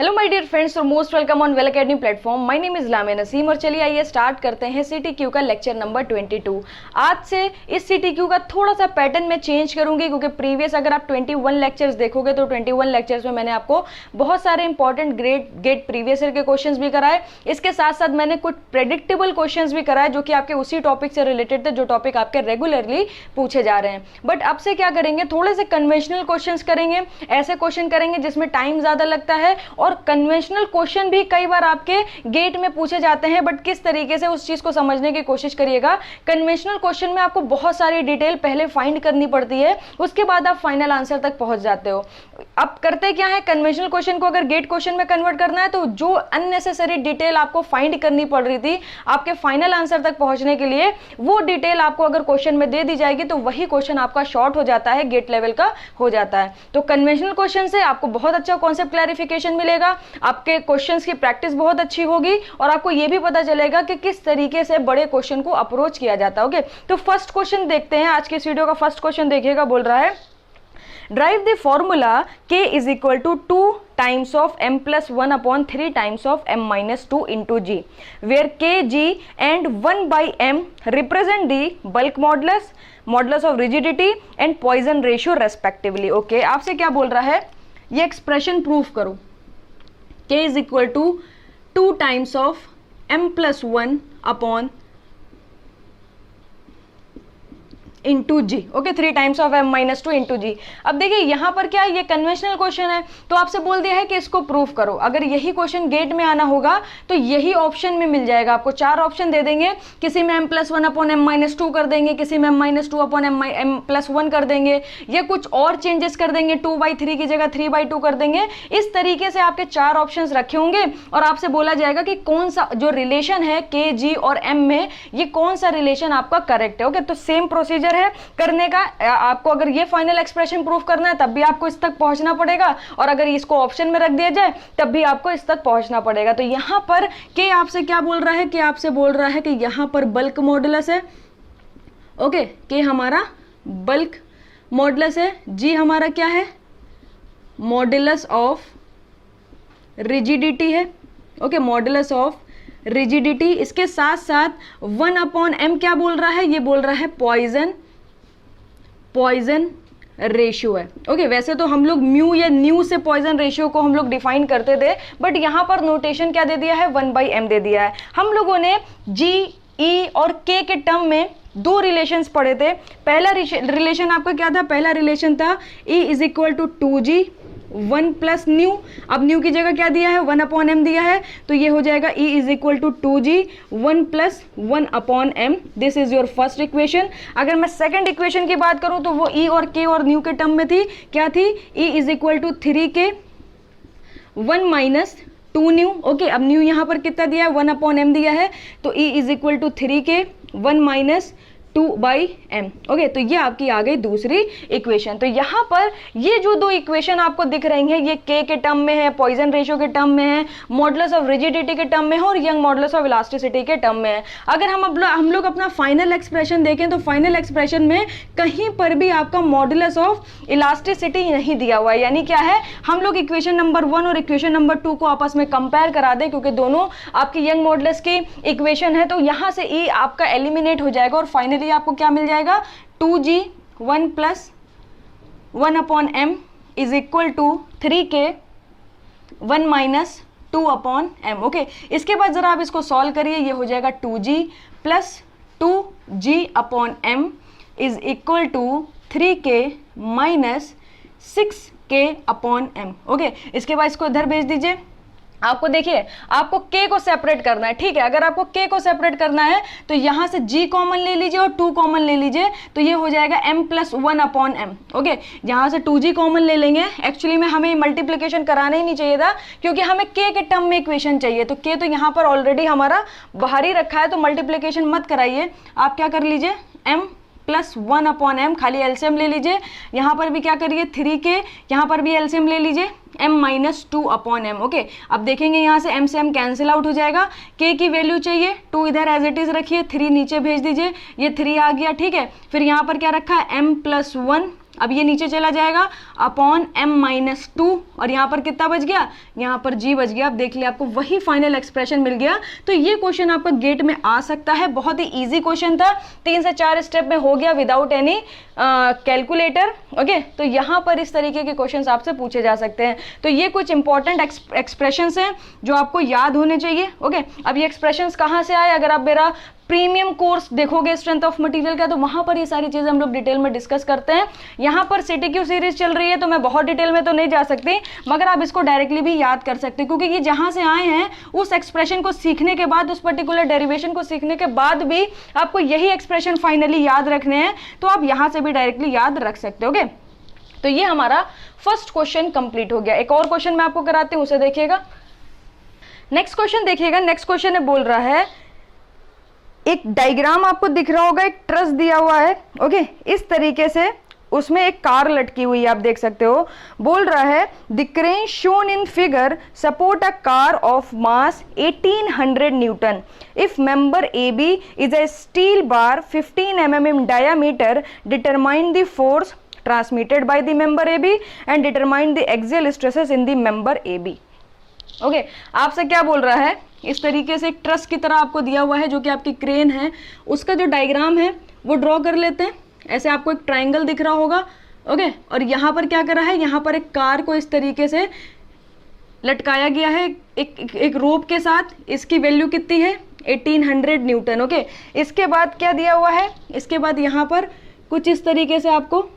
Hello my dear friends और most welcome on Well Academy platform. My name is Lamia Naseem और चलिए आइए स्टार्ट करते हैं सीटीक्यू का लेक्चर नंबर 22। आज से इस सीटीक्यू का थोड़ा सा पैटर्न में चेंज करूंगी क्योंकि प्रीवियस अगर आप 21 लेक्चर्स देखोगे तो 21 लेक्चर्स में मैंने आपको बहुत सारे इंपॉर्टेंट गेट प्रीवियस ईयर के क्वेश्चंस भी कराए। इसके साथ साथ मैंने कुछ प्रेडिक्टेबल क्वेश्चंस भी कराए जो कि आपके उसी टॉपिक से रिलेटेड थे जो टॉपिक आपके रेगुलरली पूछे जा रहे हैं। बट अब से क्या करेंगे, थोड़े से कन्वेंशनल क्वेश्चन करेंगे, ऐसे क्वेश्चन करेंगे जिसमें टाइम ज्यादा लगता है और कन्वेंशनल क्वेश्चन भी कई बार आपके गेट में पूछे जाते हैं। बट किस तरीके से उस चीज को समझने की कोशिश करिएगा। कन्वेंशनल क्वेश्चन में आपको बहुत सारी डिटेल पहले फाइंड करनी पड़ती है, उसके बाद आप फाइनल आंसर तक पहुंच जाते हो। अब करते क्या है, कन्वेंशनल क्वेश्चन को अगर गेट क्वेश्चन में कन्वर्ट करना है तो जो अननेसेसरी डिटेल आपको फाइंड करनी पड़ रही थी आपके फाइनल आंसर तक पहुंचने के लिए, वो डिटेल आपको अगर क्वेश्चन में दे दी जाएगी तो वही क्वेश्चन आपका शॉर्ट हो जाता है, गेट लेवल का हो जाता है। तो कन्वेंशनल क्वेश्चन से आपको बहुत अच्छा कॉन्सेप्ट क्लैरिफिकेशन मिलेगा, आपके क्वेश्चंस की प्रैक्टिस बहुत अच्छी होगी और आपको यह भी पता चलेगा कि किस तरीके से बड़े क्वेश्चन को अप्रोच किया जाता है। ओके, तो फर्स्ट क्वेश्चन देखते हैं। आज के इस वीडियो का फर्स्ट क्वेश्चन देखिएगा, बोल रहा है derive the formula k is equal to 2 times of m plus 1 upon 3 times of m minus 2 into G, where k g and 1 by m represent the bulk modulus, modulus of rigidity and Poisson ratio respectively. Okay, आपसे क्या बोल रहा है, ये expression proof करो। k is equal to 2 times of m plus 1 upon into G, okay 3 times of m minus 2 into जी। अब देखिए यहाँ पर क्या है, ये कन्वेंशनल क्वेश्चन है तो आपसे बोल दिया है कि इसको प्रूफ करो। अगर यही क्वेश्चन गेट में आना होगा तो यही ऑप्शन में मिल जाएगा। आपको 4 ऑप्शन दे देंगे, किसी में m plus 1 upon m minus 2 कर देंगे, किसी में m minus 2 upon m plus 1 कर देंगे, या कुछ और चेंजेस कर देंगे, 2/3 की जगह 3/2 कर देंगे। इस तरीके से आपके 4 ऑप्शन रखे होंगे और आपसे बोला जाएगा कि कौन सा जो रिलेशन है k g और m में, ये कौन सा रिलेशन आपका करेक्ट है। ओके, तो सेम प्रोसीजर है करने का। आपको अगर ये फाइनल एक्सप्रेशन प्रूफ करना है तब भी आपको इस तक पहुंचना पड़ेगा और अगर इसको ऑप्शन में रख दिया जाए तब भी आपको इस तक पहुंचना पड़ेगा। तो यहां पर के आपसे क्या बोल रहा है, कि आपसे बोल रहा है कि यहां पर बल्क मॉडुलस है। ओके, के हमारा बल्क मॉडुलस है, जी हमारा क्या है, मॉडुलस ऑफ रिजिडिटी है। Okay, modulus of rigidity. इसके साथ साथ 1 अपॉन m क्या बोल रहा है, ये बोल रहा है पॉइजन रेशियो है। ओके, वैसे तो हम लोग म्यू या न्यू से पॉइजन रेशियो को हम लोग डिफाइन करते थे, बट यहां पर नोटेशन क्या दे दिया है, 1/m दे दिया है। हम लोगों ने g, e और k के टर्म में 2 रिलेशंस पढ़े थे। पहला रिलेशन आपका क्या था, पहला रिलेशन था e is equal to 2g 1 plus nu. अब न्यू की जगह क्या दिया है, 1 अपॉन m दिया है, तो ये हो जाएगा e is equal to 2g 1 plus 1 upon m। This is your first equation. अगर मैं सेकंड इक्वेशन की बात करूं तो वो e और k और न्यू के टर्म में थी, क्या थी, e is equal to 3k 1 minus 2 nu. Okay, अब न्यू यहाँ पर कितना दिया है, 1 अपॉन m दिया है, तो e is equal to 3k 1 minus 2/m। Okay, तो ये आपकी आ गई दूसरी इक्वेशन। तो यहाँ पर ये जो 2 इक्वेशन आपको दिख रही हैं, ये k के टर्म में है, पॉइजन रेशियो के टर्म में है, मॉडुलस ऑफ रिजिडिटी के टर्म में है और यंग मॉडुलस ऑफ इलास्टिसिटी के टर्म में है। अगर हम लोग अपना फाइनल एक्सप्रेशन देखें तो फाइनल एक्सप्रेशन में कहीं पर भी आपका मॉडुलस ऑफ इलास्टिसिटी नहीं दिया हुआ है। यानी क्या है, हम लोग इक्वेशन नंबर 1 और इक्वेशन नंबर 2 को आपस में कंपेयर करा दें क्योंकि दोनों आपकी यंग मॉडुलस की इक्वेशन है, तो यहाँ से e आपका एलिमिनेट हो जाएगा और फाइनली आपको क्या मिल जाएगा, 2g 1 plus 1 upon m is equal to 3k 1 minus 2 upon m। Okay, इसके बाद जरा आप इसको सॉल्व करिए, ये हो जाएगा 2g plus 2g upon m is equal to 3k minus 6k upon m। Okay, इसके बाद इसको इधर भेज दीजिए। आपको देखिए, आपको k को सेपरेट करना है, ठीक है। अगर आपको k को सेपरेट करना है तो यहां से g कॉमन ले लीजिए और 2 कॉमन ले लीजिए, तो ये हो जाएगा m plus 1 upon m। Okay, यहां से 2g कॉमन ले लेंगे। एक्चुअली में हमें मल्टीप्लिकेशन कराना ही नहीं चाहिए था क्योंकि हमें k के टर्म में इक्वेशन चाहिए, तो k तो यहाँ पर ऑलरेडी हमारा बाहर ही रखा है, तो मल्टीप्लिकेशन मत कराइए। आप क्या कर लीजिए, m प्लस 1 अपॉन m, खाली एलसीएम ले लीजिए। यहाँ पर भी क्या करिए, 3k, यहाँ पर भी एलसीएम ले लीजिए, m minus 2 upon m। Okay, अब देखेंगे यहाँ से m से m कैंसिल आउट हो जाएगा। k की वैल्यू चाहिए, 2 इधर एज इट इज रखिए, 3 नीचे भेज दीजिए, ये 3 आ गया, ठीक है। फिर यहाँ पर क्या रखा है, m प्लस 1 अब ये नीचे चला जाएगा अपॉन m-2 और यहाँ पर कितना बच गया, यहाँ पर g बच गया। आप देख लिया, आपको वही फाइनल एक्सप्रेशन मिल गया। तो ये क्वेश्चन आपका गेट में आ सकता है, बहुत ही इजी क्वेश्चन था, 3 से 4 स्टेप में हो गया विदाउट एनी कैलकुलेटर। ओके, तो यहाँ पर इस तरीके के क्वेश्चंस आपसे पूछे जा सकते हैं। तो ये कुछ इंपॉर्टेंट एक्सप्रेशंस हैं जो आपको याद होने चाहिए। ओके, अब ये एक्सप्रेशंस कहाँ से आए, अगर आप मेरा प्रीमियम कोर्स देखोगे स्ट्रेंथ ऑफ मटेरियल का, तो वहां पर ये सारी चीजें हम लोग डिटेल में डिस्कस करते हैं। यहाँ पर CTQ सीरीज चल रही है तो मैं बहुत डिटेल में तो नहीं जा सकती, मगर आप इसको डायरेक्टली भी याद कर सकते हैं, क्योंकि ये जहां से आए हैं उस एक्सप्रेशन को सीखने के बाद, उस पर्टिकुलर डेरिवेशन को सीखने के बाद भी आपको यही एक्सप्रेशन फाइनली याद रखने हैं, तो आप यहाँ से भी डायरेक्टली याद रख सकते हो। ओके, तो ये हमारा फर्स्ट क्वेश्चन कंप्लीट हो गया। एक और क्वेश्चन मैं आपको कराती हूँ, उसे देखिएगा। नेक्स्ट क्वेश्चन देखिएगा। नेक्स्ट क्वेश्चन है, बोल रहा है, एक डायग्राम आपको दिख रहा होगा, एक ट्रस दिया हुआ है। ओके, इस तरीके से उसमें एक कार लटकी हुई है, आप देख सकते हो। बोल रहा है the crane shown in figure support a car of mass 1800 Newton if member AB is a steel bar 15 mm in diameter, determine the force transmitted by the member AB and determine the axial stresses in the member AB। Okay, आपसे क्या बोल रहा है, इस तरीके से एक truss की तरह आपको दिया हुआ है जो कि आपकी क्रेन है, उसका जो डायग्राम है वो ड्रॉ कर लेते हैं। ऐसे आपको एक ट्रायंगल दिख रहा होगा। ओके, और यहाँ पर क्या करा है, यहाँ पर एक कार को इस तरीके से लटकाया गया है एक रोप के साथ। इसकी वैल्यू कितनी है, 1800 न्यूटन। ओके, इसके बाद क्या दिया हुआ है, इसके बाद यहाँ पर कुछ इस तरीके से आपको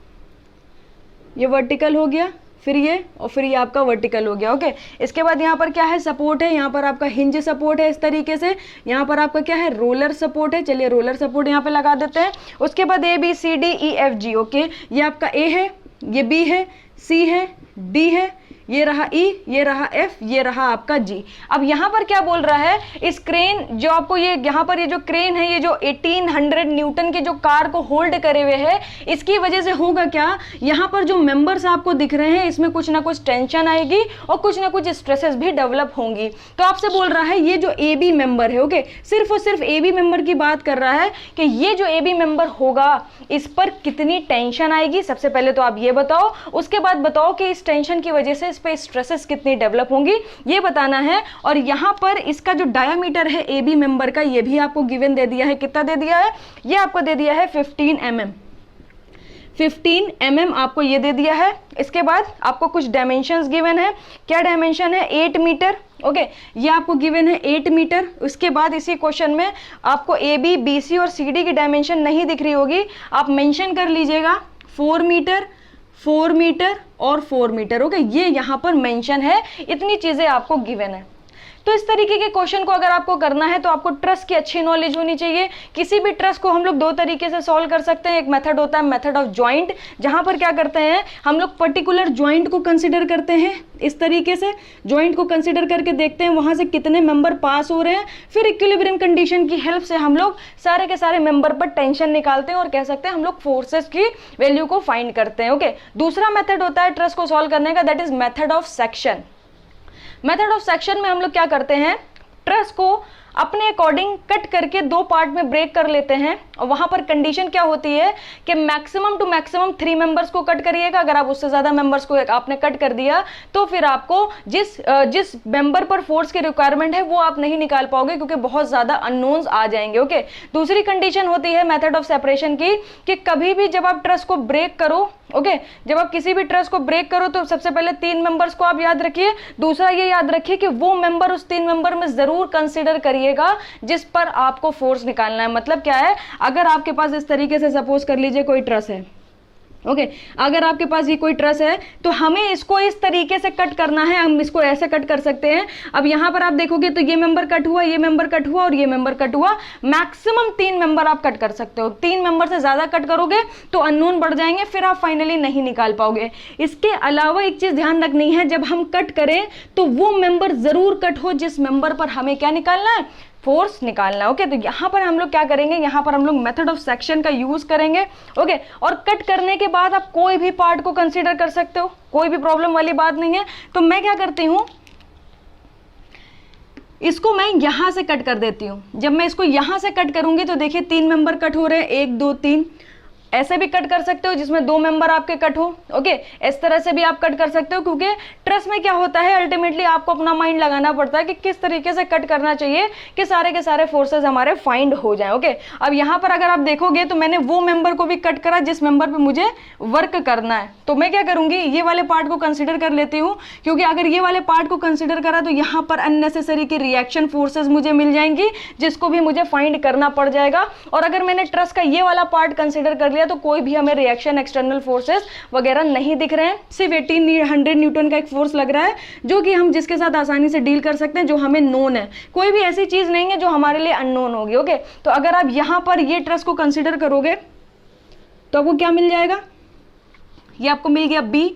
ये वर्टिकल हो गया, फिर ये, और फिर ये आपका वर्टिकल हो गया। ओके, इसके बाद यहाँ पर क्या है, सपोर्ट है, यहाँ पर आपका हिंज सपोर्ट है इस तरीके से, यहाँ पर आपका क्या है, रोलर सपोर्ट है। चलिए रोलर सपोर्ट यहाँ पे लगा देते हैं। उसके बाद ABCDEFG। ओके, ये आपका A है, ये B है, C है, D है, ये रहा E, ये रहा F, ये रहा आपका G। अब यहाँ पर क्या बोल रहा है, इस क्रेन जो आपको ये यहाँ पर ये जो क्रेन है, ये जो 1800 न्यूटन की जो कार को होल्ड करे हुए है, इसकी वजह से होगा क्या, यहाँ पर जो मेंबर्स आपको दिख रहे हैं इसमें कुछ ना कुछ टेंशन आएगी और कुछ ना कुछ स्ट्रेसेस भी डेवलप होंगी। तो आपसे बोल रहा है ये जो AB मेंबर है, ओके, सिर्फ और सिर्फ AB मेंबर की बात कर रहा है कि ये जो AB मेंबर होगा इस पर कितनी टेंशन आएगी। सबसे पहले तो आप ये बताओ, उसके बाद बताओ कि इस टेंशन की वजह से इस पे स्ट्रेसेस कितनी डेवलप होंगी, ये बताना है। और यहाँ पर इसका जो डायामीटर है AB मेंबर का, ये भी आपको गिवन दे दिया है। कितना दे दिया है, ये आपको दे दिया है 15 mm। 15 mm आपको ये दे दिया है। इसके बाद आपको कुछ डायमेंशंस गिवन है। क्या डायमेंशन है, 8 मीटर। ओके, ये आपको गिवन है 8 मीटर। उसके बाद इसी क्वेश्चन में आपको AB, BC और CD की डायमेंशन नहीं दिख रही होगी, आप मेंशन कर लीजिएगा 4 मीटर, 4 मीटर और 4 मीटर। ओके, ये यहाँ पर मेंशन है, इतनी चीजें आपको गिवन है। तो इस तरीके के क्वेश्चन को अगर आपको करना है तो आपको ट्रस की अच्छी नॉलेज होनी चाहिए। किसी भी ट्रस को हम लोग दो तरीके से सॉल्व कर सकते हैं। एक मेथड होता है मेथड ऑफ जॉइंट, जहां पर क्या करते हैं हम लोग पर्टिकुलर जॉइंट को कंसीडर करते हैं। इस तरीके से जॉइंट को कंसीडर करके देखते हैं वहां से कितने मेंबर पास हो रहे हैं, फिर इक्विलिब्रियम कंडीशन की हेल्प से हम लोग सारे के सारे मेंबर पर टेंशन निकालते हैं और कह सकते हैं हम लोग फोर्सेस की वैल्यू को फाइंड करते हैं। ओके, दूसरा मेथड होता है ट्रस को सॉल्व करने का, that is method of section. Method of section में हम लोग क्या करते हैं, ट्रस को अपने अकॉर्डिंग कट करके दो पार्ट में ब्रेक कर लेते हैं। और वहां पर कंडीशन क्या होती है कि मैक्सिमम टू मैक्सिमम 3 मेंबर्स को कट करिएगा। अगर आप उससे ज्यादा मेंबर्स को आपने कट कर दिया तो फिर आपको जिस मेंबर पर फोर्स की रिक्वायरमेंट है वो आप नहीं निकाल पाओगे, क्योंकि बहुत ज्यादा अननोन्स आ जाएंगे। ओके, दूसरी कंडीशन होती है मेथड ऑफ सेपरेशन की, कि कभी भी जब आप ट्रस को ब्रेक करो, ओके, जब आप किसी भी ट्रस को ब्रेक करो तो सबसे पहले 3 मेंबर्स को आप याद रखिए। दूसरा ये याद रखिए कि वो मेंबर उस 3 मेंबर में जरूर कंसीडर करिएगा जिस पर आपको फोर्स निकालना है। मतलब क्या है, अगर आपके पास इस तरीके से सपोज कर लीजिए कोई ट्रस है, ओके, अगर आपके पास ये कोई ट्रस है तो हमें इसको इस तरीके से कट करना है। हम इसको ऐसे कट कर सकते हैं। अब यहां पर आप देखोगे तो ये मेंबर कट हुआ, ये मेंबर कट हुआ और ये मेंबर कट हुआ। मैक्सिमम 3 मेंबर आप कट कर सकते हो। 3 मेंबर से ज्यादा कट करोगे तो अननोन बढ़ जाएंगे, फिर आप फाइनली नहीं निकाल पाओगे। इसके अलावा एक चीज ध्यान रखनी है, जब हम कट करें तो वो मेंबर जरूर कट हो जिस मेंबर पर हमें क्या निकालना है, फोर्स निकालना। ओके, तो यहां पर हम लोग क्या करेंगे, यहां पर हम लोग मेथड ऑफ सेक्शन का यूज करेंगे। ओके, और कट करने के बाद आप कोई भी पार्ट को कंसीडर कर सकते हो, कोई भी प्रॉब्लम वाली बात नहीं है। तो मैं क्या करती हूं, इसको मैं यहां से कट कर देती हूं। जब मैं इसको यहां से कट करूंगी तो देखिए 3 मेंबर कट हो रहे हैं, 1 2 3। ऐसे भी कट कर सकते हो जिसमें 2 मेंबर आपके कट हो, ओके, इस तरह से भी आप कट कर सकते हो, क्योंकि ट्रस में क्या होता है अल्टीमेटली आपको अपना माइंड लगाना पड़ता है कि किस तरीके से कट करना चाहिए कि सारे के सारे फोर्सेज हमारे फाइंड हो जाए, ओके। अब यहाँ पर अगर आप देखोगे तो मैंने वो मेंबर को भी कट करा जिस मेंबर पे मुझे वर्क करना है, तो मैं क्या करूंगी, ये वाले पार्ट को कंसिडर कर लेती हूँ, क्योंकि अगर ये वाले पार्ट को कंसिडर करा तो यहाँ पर अननेसेसरी की रिएक्शन फोर्सेज मुझे मिल जाएंगी जिसको भी मुझे फाइंड करना पड़ जाएगा। और अगर मैंने ट्रस का ये वाला पार्ट कंसिडर कर लिया तो कोई भी हमें रिएक्शन एक्सटर्नल फोर्सेस वगैरह नहीं दिख रहे हैं, सिर्फ 1800 न्यूटन का एक फोर्स लग रहा है जो कि हम जिसके साथ आसानी से डील कर सकते हैं, जो हमें नोन है। कोई भी ऐसी चीज नहीं है जो हमारे लिए अननोन होगी, ओके। तो अगर आप यहां पर ये ट्रस को कंसिडर करोगे तो आपको क्या मिल जाएगा, ये आपको मिल गया बी,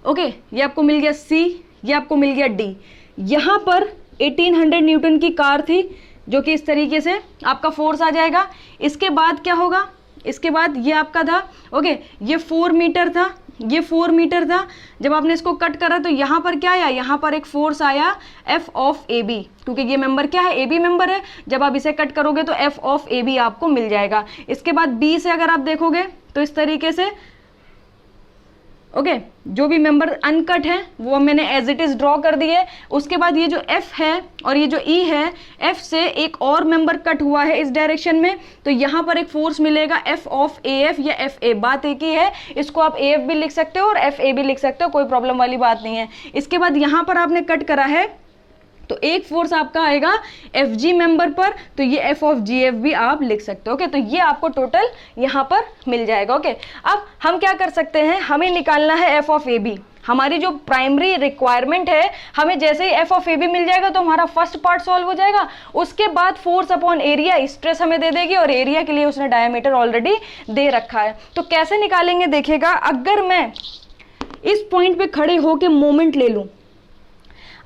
ओके, ये आपको मिल गया सी, ये आपको मिल गया डी। यहां पर 1800 न्यूटन की कार थी जो कि इस तरीके से आपका फोर्स आ जाएगा। इसके बाद क्या होगा, इसके बाद ये आपका था, ओके, ये 4 मीटर था, ये 4 मीटर था। जब आपने इसको कट करा तो यहाँ पर क्या आया, यहाँ पर एक फोर्स आया एफ ऑफ ए बी, क्योंकि ये मेंबर क्या है, ए बी मेंबर है। जब आप इसे कट करोगे तो एफ ऑफ ए बी आपको मिल जाएगा। इसके बाद बी से अगर आप देखोगे तो इस तरीके से, ओके, जो भी मेंबर अनकट है वो मैंने एज इट इज ड्रॉ कर दिए। उसके बाद ये जो एफ है और ये जो ई है, एफ से एक और मेंबर कट हुआ है इस डायरेक्शन में, तो यहाँ पर एक फोर्स मिलेगा एफ ऑफ ए एफ या एफ ए, बात एक ही है। इसको आप ए एफ भी लिख सकते हो और एफ ए भी लिख सकते हो, कोई प्रॉब्लम वाली बात नहीं है। इसके बाद यहाँ पर आपने कट करा है तो एक फोर्स आपका आएगा एफ जी मेंबर पर, तो ये एफ ऑफ जी एफ भी आप लिख सकते हो, ओके। तो ये आपको टोटल यहाँ पर मिल जाएगा, ओके। अब हम क्या कर सकते हैं, हमें निकालना है एफ ऑफ ए बी। हमारी जो प्राइमरी रिक्वायरमेंट है, हमें जैसे ही एफ ऑफ ए बी मिल जाएगा तो हमारा फर्स्ट पार्ट सॉल्व हो जाएगा। उसके बाद फोर्स अपॉन एरिया स्ट्रेस हमें दे देगी, और एरिया के लिए उसने डायमीटर ऑलरेडी दे रखा है। तो कैसे निकालेंगे देखिएगा, अगर मैं इस पॉइंट पे खड़े होके मोमेंट ले लूं,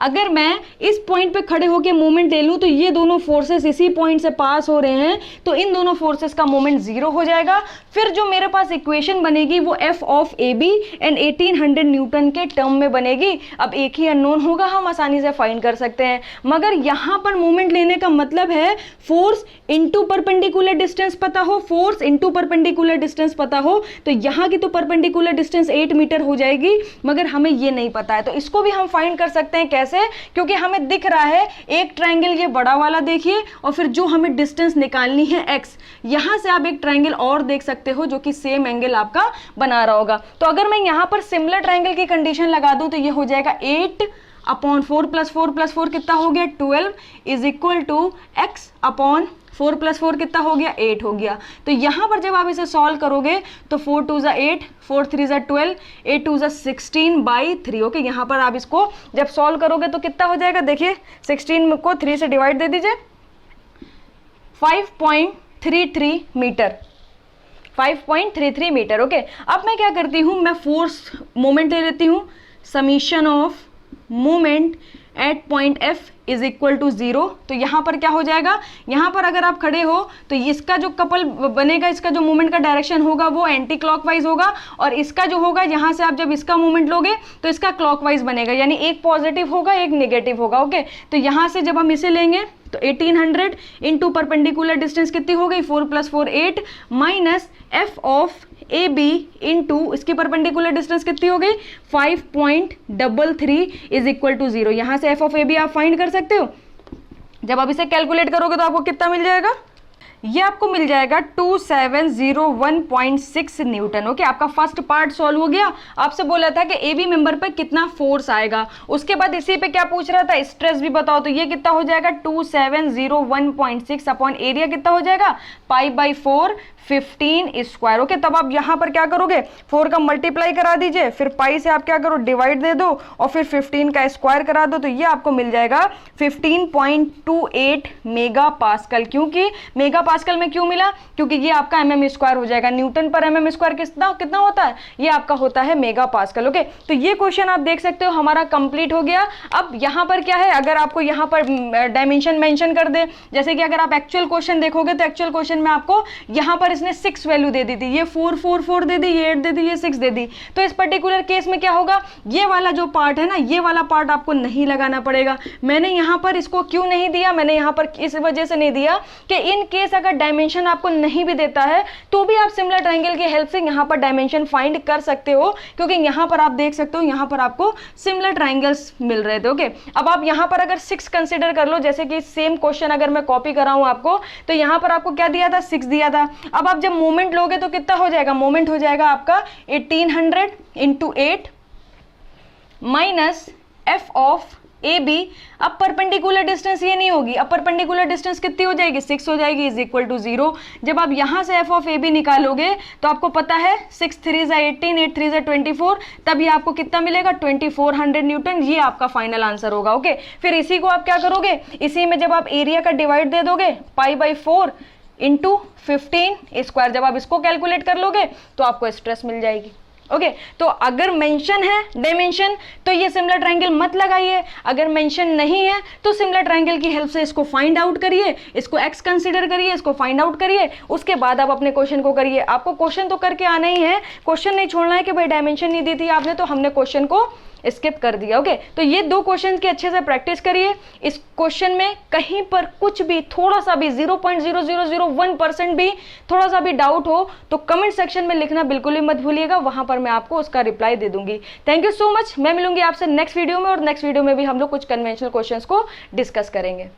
अगर मैं इस पॉइंट पे खड़े होकर मूवमेंट ले लूं तो ये दोनों फोर्सेस इसी पॉइंट से पास हो रहे हैं, तो इन दोनों फोर्सेस का मोमेंट जीरो हो जाएगा। फिर जो मेरे पास इक्वेशन बनेगी वो F of A B and 1800 newton के टर्म में बनेगी। अब एक ही अननोन होगा, हम आसानी से फाइंड कर सकते हैं, मगर यहां पर मूवमेंट लेने का मतलब है फोर्स इंटू परपेंडिकुलर डिस्टेंस पता हो, फोर्स इंटू परपेंडिकुलर डिस्टेंस पता हो, तो यहां की तो परपेंडिकुलर डिस्टेंस 8 मीटर हो जाएगी, मगर हमें ये नहीं पता है। तो इसको भी हम फाइंड कर सकते हैं, कैसे, क्योंकि हमें दिख रहा है एक ट्रायंगल ये बड़ा वाला देखिए, और फिर जो हमें डिस्टेंस निकालनी है x, यहां से आप एक ट्रायंगल और देख सकते हो जो कि सेम एंगल आपका बना रहा होगा। तो अगर मैं यहां पर सिमिलर ट्रायंगल की कंडीशन लगा दूं तो ये हो जाएगा 8 अपॉन 4 प्लस 4 प्लस 4 कितना हो गया 12 is equal to x upon 4 plus 4 कितना हो गया 8 हो गया। तो यहां पर जब आप इसे सॉल्व करोगे तो 4 2 ज़ा 8, 4 3 ज़ा 12, 8 2 ज़ा 16/3, ओके। यहां पर आप इसको जब सॉल्व करोगे तो कितना हो जाएगा, देखिए 16 को 3 से डिवाइड दे दीजिए, 5.33 मीटर, 5.33 मीटर, ओके। अब मैं क्या करती हूं, मैं फोर्स मोमेंट ले लेती हूं, summation of moment at point F is equal to 0। तो यहां पर क्या हो जाएगा, यहां पर अगर आप खड़े हो तो इसका जो कपल बनेगा, इसका जो मूवमेंट का डायरेक्शन होगा वो एंटी क्लॉकवाइज होगा, और इसका जो होगा यहां से आप जब इसका मूवमेंट लोगे तो इसका क्लॉकवाइज बनेगा, यानी एक पॉजिटिव होगा एक नेगेटिव होगा, ओके। तो यहां से जब हम इसे लेंगे तो 1800 इंटू परपेंडिकुलर डिस्टेंस कितनी हो गई 4 plus 4 8 minus F of A B into इसकी परपेंडिकुलर डिस्टेंस कितनी हो गई 5.33 इज इक्वल टू 0। यहां से एफ ऑफ ए बी आप फाइंड कर सकते हो। जब आप इसे कैलकुलेट करोगे तो आपको कितना मिल जाएगा, ये आपको मिल जाएगा 2701.6 न्यूटन, ओके। आपका फर्स्ट पार्ट सॉल्व हो गया। आपसे बोला था कि ए बी मेंबर पे कितना फोर्स आएगा, उसके बाद इसी पे क्या पूछ रहा था, स्ट्रेस भी बताओ, तो ये कितना हो जाएगा 2701.6 अपॉन एरिया कितना हो जाएगा π/4 15 स्क्वायर, ओके। तब आप यहां पर क्या करोगे, 4 का मल्टीप्लाई करा दीजिए, फिर पाई से आप क्या करो डिवाइड दे दो, और फिर 15 का स्क्वायर करा दो, तो ये आपको मिल जाएगा 15.28 मेगा पास्कल। क्योंकि मेगा पास्कल में क्यों मिला, क्योंकि ये आपका mm स्क्वायर हो जाएगा, न्यूटन पर mm स्क्वायर कितना होता है, ये आपका होता है मेगा पास्कल, ओके। तो ये क्वेश्चन आप देख सकते हो हमारा कंप्लीट हो गया। अब यहाँ पर क्या है, अगर आपको यहाँ पर डायमेंशन मेंशन कर दे, जैसे कि अगर आप एक्चुअल क्वेश्चन देखोगे तो एक्चुअल क्वेश्चन में आपको यहाँ पर पर इसने 6 वैल्यू दे दी थी, ये 4 4 4 दे दी, ये 8 दे दी, ये 6 दे दी, तो इस पर्टिकुलर केस में क्या होगा, ये वाला जो पार्ट है ना, ये वाला पार्ट आपको नहीं लगाना पड़ेगा। मैंने यहां पर इसको क्यों नहीं दिया, मैंने यहां पर इस वजह से नहीं दिया कि इन केस अगर डायमेंशन आपको नहीं भी देता है तो भी आप सिमिलर ट्रायंगल की हेल्प से यहां पर डायमेंशन फाइंड कर सकते हो, क्योंकि यहां पर आप देख सकते हो यहां पर आपको सिमिलर ट्रायंगल्स मिल रहे थे। ओके, अब आप यहां पर अगर 6 कंसीडर कर लो, जैसे कि सेम क्वेश्चन अगर मैं कॉपी कराऊं आपको, तो यहां पर आपको क्या दिया था, 6 दिया था। अब आप जब मोमेंट लोगे तो कितना हो जाएगा, मोमेंट हो जाएगा आपका 1800 into 8 minus F of A B. अब परपेंडिकुलर डिस्टेंस ये नहीं होगी, अब परपेंडिकुलर डिस्टेंस कितनी हो जाएगी, 6 हो जाएगी, इज इक्वल टू 0। जब आप यहां से एफ ऑफ ए बी निकालोगे तो आपको पता है 6 3 18, 8 3 24, तब ये आपको कितना मिलेगा, 2400 न्यूटन। ये आपका फाइनल आंसर होगा। ओके, फिर इसी को आप क्या करोगे, इसी में जब आप एरिया का डिवाइड दे दोगे π/4 इंटू 15 स्क्वायर, जब आप इसको कैलकुलेट कर लोगे तो आपको स्ट्रेस मिल जाएगी। ओके, तो अगर मेंशन है डायमेंशन तो ये सिमिलर ट्रायंगल मत लगाइए, अगर मेंशन नहीं है तो सिमिलर ट्रायंगल की हेल्प से इसको फाइंड आउट करिए, इसको एक्स कंसीडर करिए, इसको फाइंड आउट करिए, उसके बाद आप अपने क्वेश्चन को करिए। आपको क्वेश्चन तो करके आना ही है, क्वेश्चन नहीं छोड़ना है कि भाई डायमेंशन नहीं दी थी आपने तो हमने क्वेश्चन को स्किप कर दिया। ओके, तो ये 2 क्वेश्चन की अच्छे से प्रैक्टिस करिए। इस क्वेश्चन में कहीं पर कुछ भी थोड़ा सा भी 0.0001% भी थोड़ा सा भी डाउट हो तो कमेंट सेक्शन में लिखना बिल्कुल ही मत भूलिएगा, वहां पर मैं आपको उसका रिप्लाई दे दूंगी। Thank you so much. मैं मिलूंगी आपसे नेक्स्ट वीडियो में, और नेक्स्ट वीडियो में भी हम लोग कुछ कन्वेंशनल क्वेश्चंस को डिस्कस करेंगे।